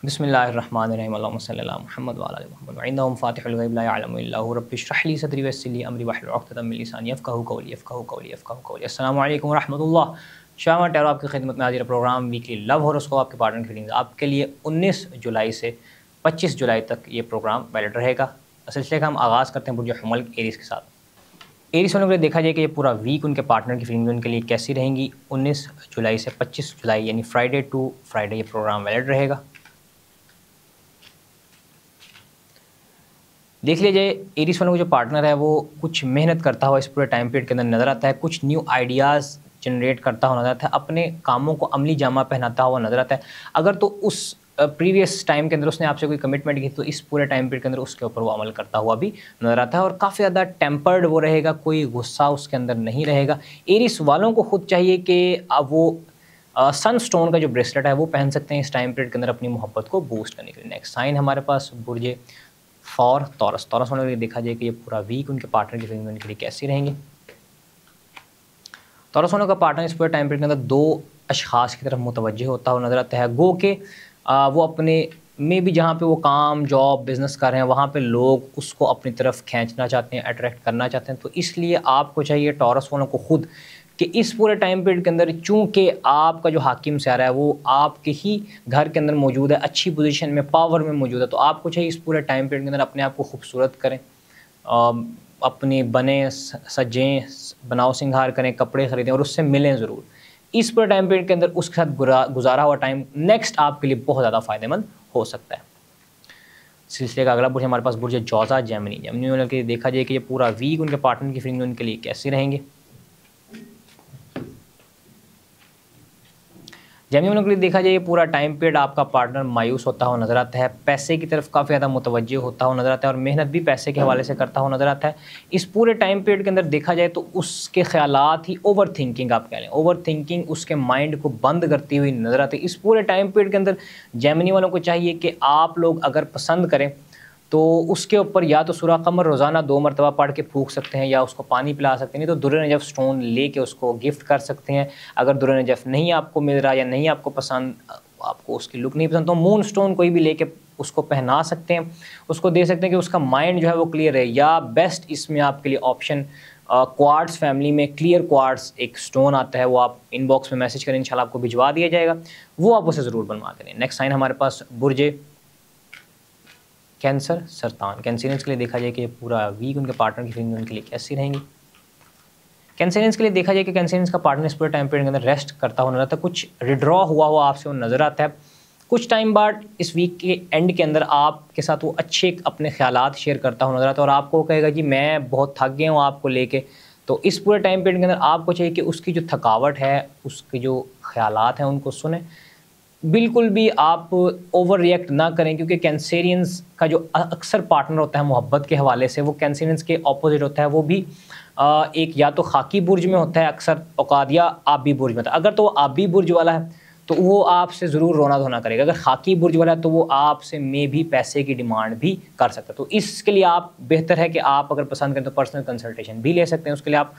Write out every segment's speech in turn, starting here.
बिस्मिल्लाहिर्रहमानिर्रहीम अल्लाहुम्मा सल्ली अला मुहम्मद व अला आलि मुहम्मद व इंदहु मफ़ातिहुल गैब ला यअलमु इल्ला हु रब्बि इश्रह ली सदरी व यस्सिर ली अमरी वहलुल उक़दतम मिन लिसानी यफ़क़हू क़ौली। अस्सलामु अलैकुम व रहमतुल्लाह। शामा टैरो आपकी खिदमत में हाजिर प्रोग्राम वीकली लव हॉरोस्कोप आपके पार्टनर की रीडिंग आपके लिए 19 जुलाई से 25 जुलाई तक ये प्रोग्राम वैलिड रहेगा। सिलसिले का हम आगाज़ करते हैं बुर्ज हमल एरीज़ के साथ। एरीज़ वालों के लिए देखा जाए कि ये पूरा वीक उनके पार्टनर की फीलिंग उनके लिए कैसी रहेंगी। 19 जुलाई से 25 जुलाई यानी फ्राइडे टू फ्राइडे ये प्रोग्राम वैलिड रहेगा। देख लीजिए एरीज़ वालों का जो पार्टनर है वो कुछ मेहनत करता हुआ इस पूरे टाइम पीरियड के अंदर नज़र आता है, कुछ न्यू आइडियाज़ जनरेट करता हुआ नज़र आता है, अपने कामों को अमली जामा पहनाता हुआ नज़र आता है। अगर तो उस प्रीवियस टाइम के अंदर उसने आपसे कोई कमिटमेंट की तो इस पूरे टाइम पीरियड के अंदर उसके ऊपर वो अमल करता हुआ भी नज़र आता है और काफ़ी ज़्यादा टेम्पर्ड वो रहेगा, कोई गुस्सा उसके अंदर नहीं रहेगा। एरीज़ वालों को खुद चाहिए कि अब वो सनस्टोन का जो ब्रेसलेट है वो पहन सकते हैं इस टाइम पीरियड के अंदर अपनी मोहब्बत को बूस्ट करने के लिए। नेक्स्ट साइन हमारे पास बुर्ज फॉर टॉरस। टॉरस वालों के लिए देखा जाए कि ये पूरा वीक उनके पार्टनर की फीलिंग के लिए कैसी रहेंगी। टॉरस वालों का पार्टनर इस पूरे टाइम पीरियड के अंदर दो अशखास की तरफ मुतवज्जे होता हुआ नज़र आता है। गो के वो अपने में भी जहाँ पे वो काम जॉब बिज़नेस कर रहे हैं वहाँ पे लोग उसको अपनी तरफ खींचना चाहते हैं, अट्रैक्ट करना चाहते हैं। तो इसलिए आपको चाहिए टॉरस वालों को खुद कि इस पूरे टाइम पीरियड के अंदर चूँकि आपका जो हाकिम सारा है वो आपके ही घर के अंदर मौजूद है, अच्छी पोजीशन में पावर में मौजूद है, तो आपको चाहिए इस पूरे टाइम पीरियड के अंदर अपने आप को खूबसूरत करें, अपने बने सजें, बनाओ सिंगार करें, कपड़े ख़रीदें और उससे मिलें ज़रूर। इस पूरे टाइम पीरियड के अंदर उसके साथ गुजारा हुआ टाइम नेक्स्ट आपके लिए बहुत ज़्यादा फ़ायदेमंद हो सकता है। सिलसिले का अगला बुर्ज हमारे पास बुर्ज जौज़ा जेमिनी। जेमिनी वालों के लिए देखा जाए कि ये पूरा वीक उनके पार्टनर की फीलिंग उनके लिए कैसे रहेंगे। जेमिनी वालों के लिए देखा जाए ये पूरा टाइम पीरियड आपका पार्टनर मायूस होता हुआ नज़र आता है, पैसे की तरफ काफ़ी ज़्यादा मुतवज्जे होता हुआ नज़र आता है और मेहनत भी पैसे के हवाले से करता हुआ नज़र आता है। इस पूरे टाइम पीरियड के अंदर देखा जाए तो उसके ख़यालात ही ओवर थिंकिंग आप कह लें, ओवर थिंकिंग उसके माइंड को बंद करती हुई नज़र आती है। इस पूरे टाइम पीरियड के अंदर जेमिनी वालों को चाहिए कि आप लोग अगर पसंद करें तो उसके ऊपर या तो सूरह क़मर रोज़ाना 2 मरतबा पढ़ के फूंक सकते हैं या उसको पानी पिला सकते हैं, नहीं तो दुर्र नजफ़ स्टोन ले के उसको गिफ्ट कर सकते हैं। अगर दुर्र नजफ़ नहीं आपको मिल रहा या नहीं आपको पसंद, आपको उसकी लुक नहीं पसंद, तो मून स्टोन कोई भी लेके उसको पहना सकते हैं, उसको दे सकते हैं कि उसका माइंड जो है वो क्लियर है। या बेस्ट इसमें आपके लिए ऑप्शन क्वार्ट्स फैमिली में क्लियर क्वार्ट्स एक स्टोन आता है, वो आप इनबॉक्स में मैसेज करें, इंशाल्लाह आपको भिजवा दिया जाएगा, वो आप उसे ज़रूर बनवा करें। नेक्स्ट साइन हमारे पास बुर्ज कैंसर सरतान। कैंसरियंस के लिए देखा जाए कि पूरा वीक उनके पार्टनर की फीलिंग उनके लिए कैसी रहेंगी। कैंसरियंस के लिए देखा जाए कि कैंसरियंस का पार्टनर इस पूरे टाइम पीरियड के अंदर रेस्ट करता हुआ नजर आता है, कुछ विड्रॉ हुआ आपसे वो नज़र आता है। कुछ टाइम बाद इस वीक के एंड के अंदर आपके साथ वो अच्छे अपने ख्यालात शेयर करता हुआ नजर आता है और आपको कहेगा कि मैं बहुत थक गया हूँ आपको लेके। तो इस पूरे टाइम पीरियड के अंदर आपको चाहिए कि उसकी जो थकावट है, उसके जो ख्यालात हैं उनको सुने, बिल्कुल भी आप ओवर रिएक्ट ना करें, क्योंकि कैंसेरियंस का जो अक्सर पार्टनर होता है मोहब्बत के हवाले से वो कैंसेरियंस के ऑपोजिट होता है। वो भी एक या तो खाकी बुर्ज में होता है अक्सर औकात या आबी बुर्ज में होता है। अगर तो वो आबी बुर्ज वाला है तो वो आपसे ज़रूर रोना धोना करेगा, अगर खाकी बुर्ज वाला है तो वो आपसे में भी पैसे की डिमांड भी कर सकता है। तो इसके लिए आप बेहतर है कि आप अगर पसंद करें तो पर्सनल कंसल्टेशन भी ले सकते हैं। उसके लिए आप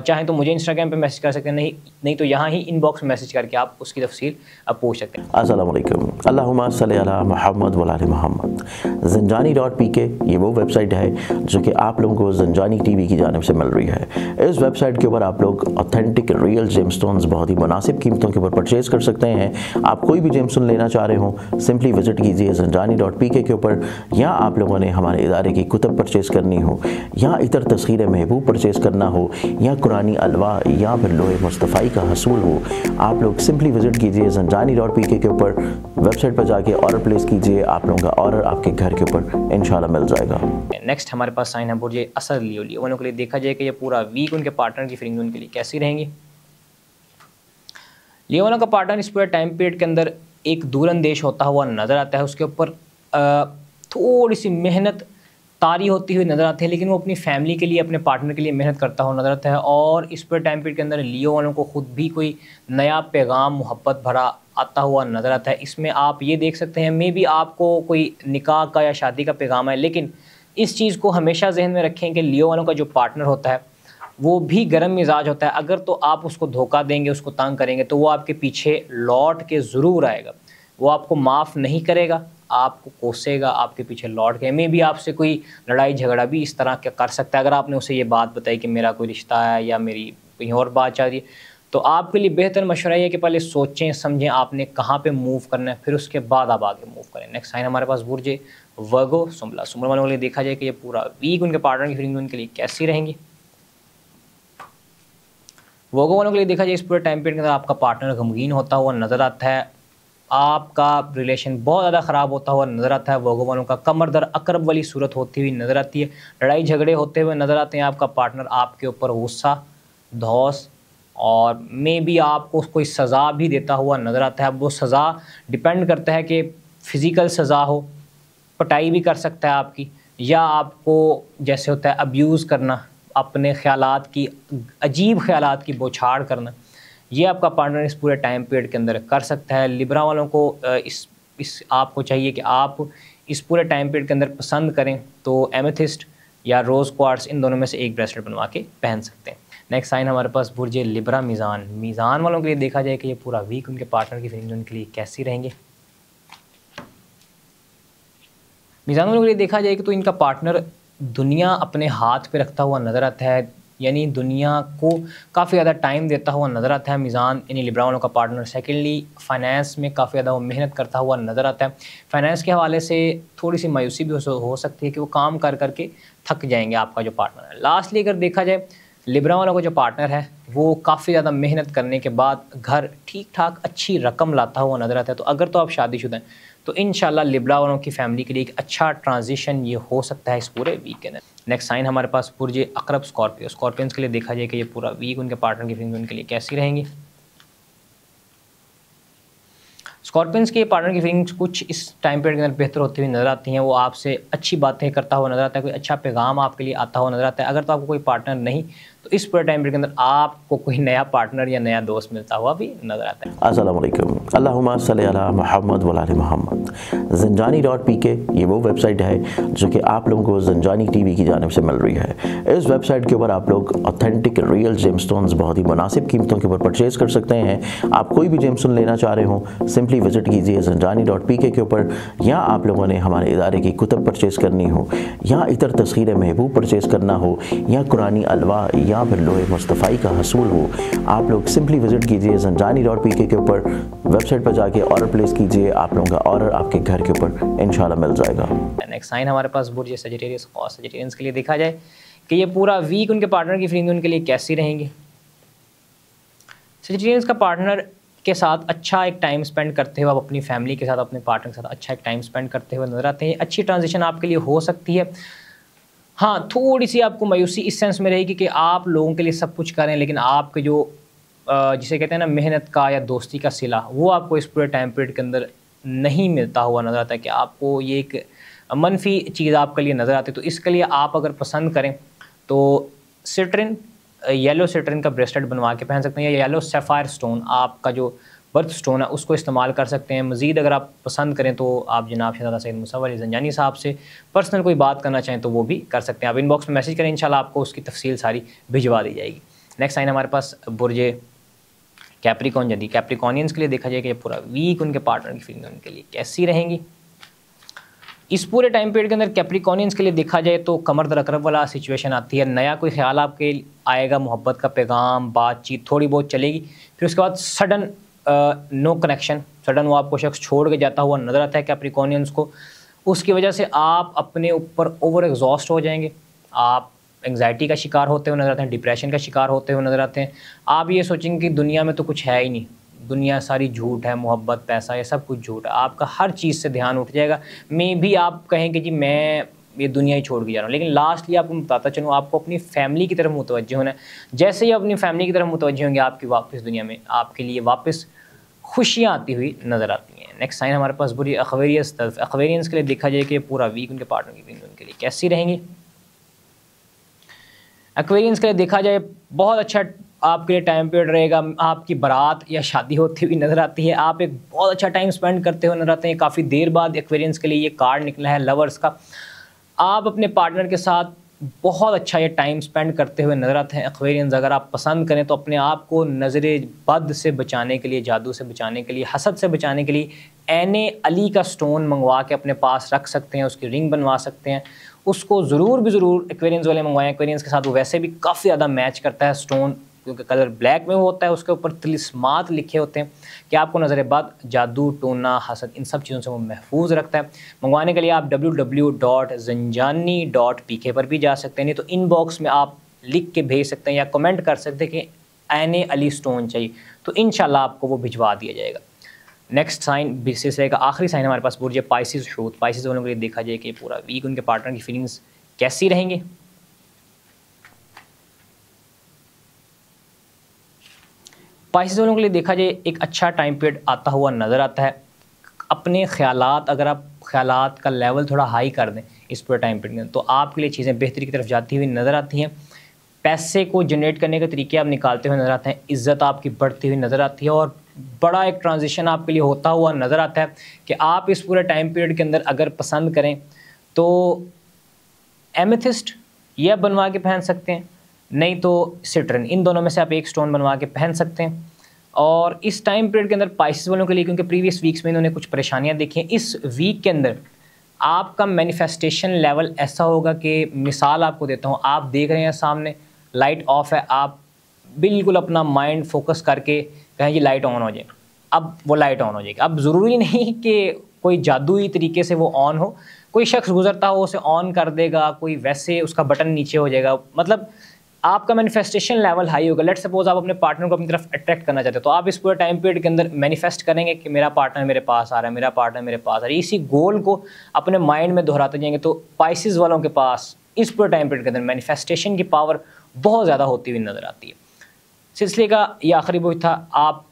चाहें तो मुझे इंस्टाग्राम पे मैसेज कर सकते हैं, नहीं तो यहाँ ही इनबॉक्स में मैसेज करके आप उसकी तफसील पूछ सकते हैं। अस्सलाम वालेकुम, अल्लाहुम्मा सल्ली अला मुहम्मद व आलि मुहम्मद। ज़ंजानी.pk ये वो वेबसाइट है जो कि आप लोगों को ज़ंजानी टीवी की जानिब से मिल रही है। इस वेबसाइट के ऊपर आप लोग ऑथेंटिक रियल जेमस्टोन्स बहुत ही मुनासिब कीमतों के ऊपर परचेज़ कर सकते हैं। आप कोई भी जेमस्टोन लेना चाह रहे हो सिंपली विजिट कीजिए ज़ंजानी.pk के ऊपर, या आप लोगों ने हमारे इदारे की कुतब परचेज़ करनी हो या इतर तस्खीर महबूब परचेज़ करना हो या कुरानी अलवा या फिर लोहे मुस्तफ़ाई का हसूल हो, आप लोग सिंपली विजिट कीजिए ज़ंजानी.pk के ऊपर, वेबसाइट पर जाके ऑर्डर प्लेस कीजिए, आप लोगों का ऑर्डर आपके घर के ऊपर इंशाल्लाह मिल जाएगा। नेक्स्ट हमारे पास साइन है बुर्ज असद लियो। लियो वालों के लिए देखा जाए कि ये पूरा वीक उनके पार्टनर की फीलिंग उनके लिए कैसी रहेंगी। लियो वालों का पार्टनर इस पूरे टाइम पीरियड के अंदर एक दूरंदेश होता हुआ नज़र आता है, उसके ऊपर थोड़ी सी मेहनत तारी होती हुई नज़र आती है, लेकिन वो अपनी फैमिली के लिए अपने पार्टनर के लिए मेहनत करता हुआ नज़र आता है। और इस पूरे टाइम पीरियड के अंदर लियो वालों को ख़ुद भी कोई नया पैगाम मोहब्बत भरा आता हुआ नज़र आता है। इसमें आप ये देख सकते हैं मे बी आपको कोई निकाह का या शादी का पैगाम है, लेकिन इस चीज़ को हमेशा जहन में रखें कि लियो वालों का जो पार्टनर होता है वो भी गर्म मिजाज होता है। अगर तो आप उसको धोखा देंगे, उसको तंग करेंगे तो वो आपके पीछे लौट के ज़रूर आएगा। वो आपको माफ़ नहीं करेगा, आपको कोसेगा, आपके पीछे लौट के मे भी आपसे कोई लड़ाई झगड़ा भी इस तरह का कर सकता है। अगर आपने उसे ये बात बताई कि मेरा कोई रिश्ता है या मेरी कहीं और बात चल रही है, तो आपके लिए बेहतर मशवरा ये है कि पहले सोचें समझें आपने कहाँ पे मूव करना है, फिर उसके बाद आप आगे मूव करें। नेक्स्ट साइन हमारे पास बुर्ज वर्गो सुमला। सुमला वालों के लिए देखा जाए कि ये पूरा वीक उनके पार्टनर की फीलिंग उनके लिए कैसी रहेंगी। वर्गो वालों के लिए देखा जाए इस पूरे टाइम पीरियड के अंदर आपका पार्टनर गमगीन होता हुआ नज़र आता है, आपका रिलेशन बहुत ज़्यादा ख़राब होता हुआ नज़र आता है। वर्गो वालों का कमर दर अकरब वाली सूरत होती हुई नज़र आती है, लड़ाई झगड़े होते हुए नज़र आते हैं। आपका पार्टनर आपके ऊपर गुस्सा, धौस और मे भी आपको कोई सज़ा भी देता हुआ नज़र आता है। अब वो सज़ा डिपेंड करता है कि फ़िज़िकल सज़ा हो, पिटाई भी कर सकता है आपकी, या आपको जैसे होता है अब्यूज़ करना, अपने ख़यालात की अजीब ख़यालात की बौछार करना, ये आपका पार्टनर इस पूरे टाइम पीरियड के अंदर कर सकता है। लिब्रा वालों को इस आपको चाहिए कि आप इस पूरे टाइम पीरियड के अंदर पसंद करें तो एमेथिस्ट या रोज़ क्वार्ट्स, इन दोनों में से एक ब्रेसलेट बनवा के पहन सकते हैं। नेक्स्ट साइन हमारे पास बुर्ज लिब्रा मीज़ान। मीज़ान वालों के लिए देखा जाए कि ये पूरा वीक उनके पार्टनर की फीलिंग उनके लिए कैसी रहेंगे। मीज़ान वालों के लिए देखा जाए कि तो इनका पार्टनर दुनिया अपने हाथ पे रखता हुआ नज़र आता है, यानी दुनिया को काफ़ी ज़्यादा टाइम देता हुआ नज़र आता है मीज़ान यानी लिब्रा वालों का पार्टनर। सेकेंडली फाइनेंस में काफ़ी ज़्यादा वो मेहनत करता हुआ नज़र आता है। फाइनेंस के हवाले से थोड़ी सी मायूसी भी हो सकती है कि वो काम कर करके थक जाएंगे आपका जो पार्टनर है। लास्टली अगर देखा जाए लिब्रा वालों का जो पार्टनर है वो काफ़ी ज़्यादा मेहनत करने के बाद घर ठीक ठाक अच्छी रकम लाता हुआ नज़र आता है। तो अगर तो आप शादीशुदा हैं तो इंशाल्लाह लिब्रा वालों की फैमिली के लिए एक अच्छा ट्रांजिशन ये हो सकता है इस पूरे वीक के अंदर। नेक्स्ट साइन हमारे पास बुर्ज अकरब स्कॉर्पियो। स्कॉर्पियंस के लिए देखा जाए कि ये पूरा वीक उनके पार्टनर की फीलिंग उनके लिए कैसी रहेंगी। स्कॉर्पियंस के पार्टनर की फीलिंग्स कुछ इस टाइम पीरियड के अंदर बेहतर होती हुई नज़र आती हैं। वो आपसे अच्छी बातें करता हुआ नज़र आता है, कोई अच्छा पैगाम आपके लिए आता हुआ नज़र आता है। अगर तो आपको कोई पार्टनर नहीं तो इस पूरे टाइम पीरियड के अंदर आपको कोई नया पार्टनर या नया दोस्त मिलता हुआ भी नज़र आता है। अस्सलाम वालेकुम, अल्लाहुम्मा सल्ली अला मुहम्मद व आले मुहम्मद। ज़ंजानी.pk ये वो वेबसाइट है जो कि आप लोगों को ज़ंजानी टीवी की जानिब से मिल रही है। इस वेबसाइट के ऊपर आप लोग ऑथेंटिक रियल जेमस्टोन्स बहुत ही मुनासिब कीमतों के ऊपर परचेज़ कर सकते हैं। आप कोई भी जेमस्टोन लेना चाह रहे हो सिंपली विज़िट कीजिए ज़ंजानी.pk के ऊपर, या आप लोगों ने हमारे इदारे की कुतुब परचेज़ करनी हो, या इतर तस्खीर महबूब परचेज़ करना हो, या कुरानी अलवा या फिर लोहे मुस्तफ़ाई का हसूल हो, आप लोग सिंपली विज़िट कीजिए ज़ंजानी.pk के ऊपर, वेबसाइट पर जाके ऑर्डर प्लेस कीजिए, आप लोगों का ऑर्डर आपके घर के ऊपर इंशाल्लाह मिल जाएगा। नेक्स्ट साइन हमारे पास बुर्ज सजिटेरियस। और सजिटेरियंस के लिए देखा जाए कि ये पूरा वीक उनके पार्टनर की फीलिंग उनके लिए कैसी रहेंगी। सजिटेरियंस का पार्टनर के साथ अच्छा एक टाइम स्पेंड करते हुए आप अपनी फैमिली के साथ, अपने पार्टनर के साथ अच्छा एक टाइम स्पेंड करते हुए नजर आते हैं। अच्छी ट्रांजिशन आपके लिए हो सकती है। हाँ, थोड़ी सी आपको मायूसी इस सेंस में रहेगी कि आप लोगों के लिए सब कुछ करें, लेकिन आपके जो जिसे कहते हैं ना मेहनत का या दोस्ती का सिला, वो आपको इस पूरे टाइम पीरियड के अंदर नहीं मिलता हुआ नज़र आता है कि आपको ये एक मनफी चीज़ आपके लिए नज़र आती है। तो इसके लिए आप अगर पसंद करें तो सिट्रिन, येलो सिट्रिन का ब्रेसलेट बनवा के पहन सकते हैं, या येलो सैफायर स्टोन आपका जो बर्थ स्टोन है उसको इस्तेमाल कर सकते हैं। मज़ीद अगर आप पसंद करें तो आप जनाब शहज़ादा सैयद मुसव्वर अली ज़ंजानी साहब से पर्सनल कोई बात करना चाहें तो वो भी कर सकते हैं। आप इनबॉक्स में मैसेज करें, इंशाल्लाह आपको उसकी तफसील सारी भिजवा दी जाएगी। नेक्स्ट साइन हमारे पास बुर्ज कैप्रिकॉन। यदि कैप्रिकॉनियंस के लिए देखा जाए कि पूरा वीक उनके पार्टनर की फीलिंग उनके लिए कैसी रहेंगी। इस पूरे टाइम पीरियड के अंदर कैप्रिकॉनियंस के लिए देखा जाए तो कमर दर अकरब वाला सिचुएशन आती है। नया कोई ख्याल आपके आएगा, मोहब्बत का पैगाम, बातचीत थोड़ी बहुत चलेगी, फिर उसके बाद सडन नो कनेक्शन, सडन वो आपको शख्स छोड़ के जाता हुआ नज़र आता है कैप्रिकॉनियंस को। उसकी वजह से आप अपने ऊपर ओवर एग्जॉस्ट हो जाएंगे, आप एंग्जाइटी का शिकार होते हुए नज़र आते हैं, डिप्रेशन का शिकार होते हुए नज़र आते हैं। आप ये सोचेंगे कि दुनिया में तो कुछ है ही नहीं, दुनिया सारी झूठ है, मोहब्बत, पैसा, ये सब कुछ झूठ है। आपका हर चीज़ से ध्यान उठ जाएगा। मे भी आप कहेंगे कि मैं ये दुनिया ही छोड़ के जा रहा हूँ, लेकिन लास्टली आपको बताता चलूँ, आपको अपनी फैमिली की तरफ मुतवज्जे होना है। जैसे ही अपनी फैमिली की तरफ मुतवज्जे होंगे, आपकी वापस दुनिया में आपके लिए वापस खुशियाँ आती हुई नज़र आती हैं। नेक्स्ट साइन हमारे पास बुरी अक्वेरियस तरफ। अक्वेरियंस के लिए देखा जाए कि पूरा वीक उनके पार्टनर की फीलिंग उनके लिए कैसी रहेंगी। एक्वेरियंस के लिए देखा जाए बहुत अच्छा आपके लिए टाइम पीरियड रहेगा। आपकी बारात या शादी होती हुई नज़र आती है, आप एक बहुत अच्छा टाइम स्पेंड करते हुए नज़र आते हैं। काफ़ी देर बाद एक्वेरियंस के लिए ये कार्ड निकला है लवर्स का। आप अपने पार्टनर के साथ बहुत अच्छा ये टाइम स्पेंड करते हुए नज़र आते हैं एक्वेरियंस। अगर आप पसंद करें तो अपने आप को नज़र बद से बचाने के लिए, जादू से बचाने के लिए, हसद से बचाने के लिए एन अली का स्टोन मंगवा के अपने पास रख सकते हैं, उसकी रिंग बनवा सकते हैं। उसको ज़रूर एक्वेरियंस वाले मंगवाएं। एक्वेरियंस के साथ वो वैसे भी काफ़ी ज़्यादा मैच करता है स्टोन, क्योंकि कलर ब्लैक में होता है, उसके ऊपर तिलिस्मात लिखे होते हैं कि आपको नज़र बाद जादू, टोना, हसद, इन सब चीज़ों से वो महफूज रखता है। मंगवाने के लिए आप www.zanjani.pk पर भी जा सकते हैं, नहीं तो इनबॉक्स में आप लिख के भेज सकते हैं या कमेंट कर सकते हैं कि एन अली स्टोन चाहिए, तो इंशाल्लाह आपको वो भिजवा दिया जाएगा। नेक्स्ट साइन सिलसिले का आखिरी साइन हमारे पास बुर्ज पाइसिस शूट। पाइसिस वालों के लिए देखा जाए कि पूरा वीक उनके पार्टनर की फीलिंग्स कैसी रहेंगी। पाइसिस वालों के लिए देखा जाए एक अच्छा टाइम पीरियड आता हुआ नज़र आता है। अपने ख्यालात, अगर आप ख्यालात का लेवल थोड़ा हाई कर दें इस पूरे टाइम पीरियड में, तो आपके लिए चीज़ें बेहतरी की तरफ जाती हुई नज़र आती हैं। पैसे को जनरेट करने के तरीके आप निकालते हुए नज़र आते हैं। इज़्ज़त आपकी बढ़ती हुई नज़र आती है और बड़ा एक ट्रांजिशन आपके लिए होता हुआ नज़र आता है कि आप इस पूरे टाइम पीरियड के अंदर अगर पसंद करें तो एमेथिस्ट यह बनवा के पहन सकते हैं, नहीं तो सिट्रन, इन दोनों में से आप एक स्टोन बनवा के पहन सकते हैं। और इस टाइम पीरियड के अंदर पाइसिस वालों के लिए, क्योंकि प्रीवियस वीक्स में इन्होंने कुछ परेशानियां देखी हैं, इस वीक के अंदर आपका मैनिफेस्टेशन लेवल ऐसा होगा कि मिसाल आपको देता हूँ, आप देख रहे हैं सामने लाइट ऑफ है, आप बिल्कुल अपना माइंड फोकस करके कहें ये लाइट ऑन हो जाए, अब वो लाइट ऑन हो जाएगी। अब ज़रूरी नहीं कि कोई जादुई तरीके से वो ऑन हो, कोई शख्स गुजरता हो उसे ऑन कर देगा, कोई वैसे उसका बटन नीचे हो जाएगा, मतलब आपका मैनिफेस्टेशन लेवल हाई होगा। लेट्स सपोज आप अपने पार्टनर को अपनी तरफ अट्रैक्ट करना चाहते हो, तो आप इस पूरे टाइम पीरियड के अंदर मैनिफेस्ट करेंगे कि मेरा पार्टनर मेरे पास आ रहा है, मेरा पार्टनर मेरे पास आ रहा है। इसी गोल को अपने माइंड में दोहराते जाएंगे। तो पाइसिस वालों के पास इस पूरे टाइम पीरियड के अंदर मैनिफेस्टेशन की पावर बहुत ज़्यादा होती हुई नज़र आती है। सिलसिले का ये आखिरी बोझ था।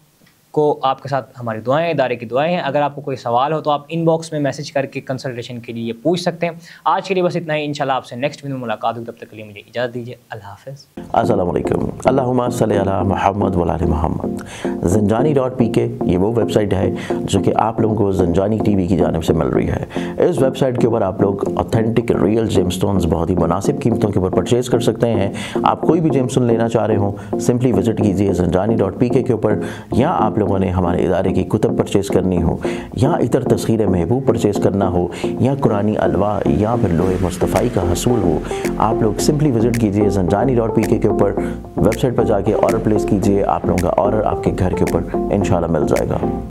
आपके साथ हमारी दुआएं, इदारे की दुआएं हैं। अगर आपको कोई सवाल हो तो आप इनबॉक्स में मैसेज करके कंसल्टेशन के लिए पूछ सकते हैं। आज के लिए बस इतना ही। इंशाल्लाह आपसे नेक्स्ट वीडियो में मुलाकात होगी, तब तक के लिए मुझे इजाज़त दीजिए। अल्लाह हाफ़िज़। अस्सलाम वालेकुम। अल्लाहुम्मा सल्ली अला मुहम्मद व आले मुहम्मद। ज़ंजानी.pk ये वो वेबसाइट है जो कि आप लोगों को ज़ंजानी टीवी की जानिब से मिल रही है। इस वेबसाइट के ऊपर आप लोग ऑथेंटिक रियल जेमस्टोन्स बहुत ही मुनासिब कीमतों के ऊपर परचेज़ कर सकते हैं। आप कोई भी जेमस्टोन लेना चाह रहे हो, सिंपली विजिट कीजिए ज़ंजानी.pk के ऊपर। यहाँ आप लोगों ने हमारे इदारे की कुतब परचेज़ करनी हो, यहाँ इतर तस्खीर महबूब परचेज़ करना हो, या कुरानी अलवा या फिर लोहे मुस्तफ़ाई का हसूल हो, आप लोग सिंपली विजिट कीजिए ज़ंजानी.pk के ऊपर। वेबसाइट पर जाके ऑर्डर प्लेस कीजिए, आप लोगों का ऑर्डर आपके घर के ऊपर इंशाल्लाह मिल जाएगा।